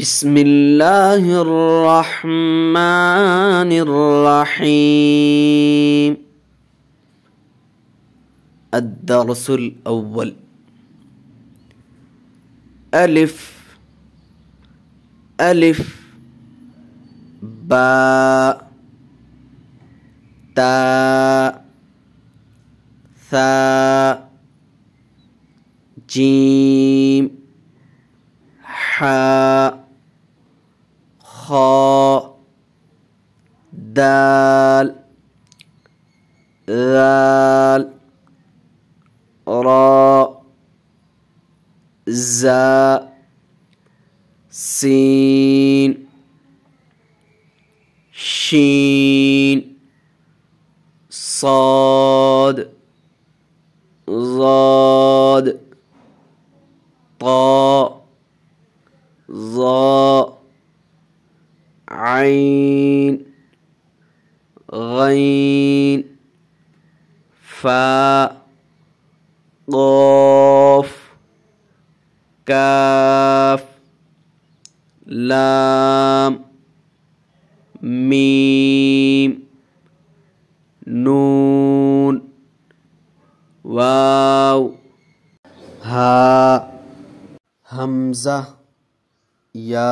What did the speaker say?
बिस्मिल्लाहिर्रहमानिर्रहीम। अद्दरसुल अव्वल। अलिफ अलिफ बा ता सा जीम हा खा दाल ज़ाल रा ज़ा सीन शीन साद ज़ाद ता ज़ा ऐन गैन फा क़ाफ काफ लाम मीम नून वाव हा हमज़ा या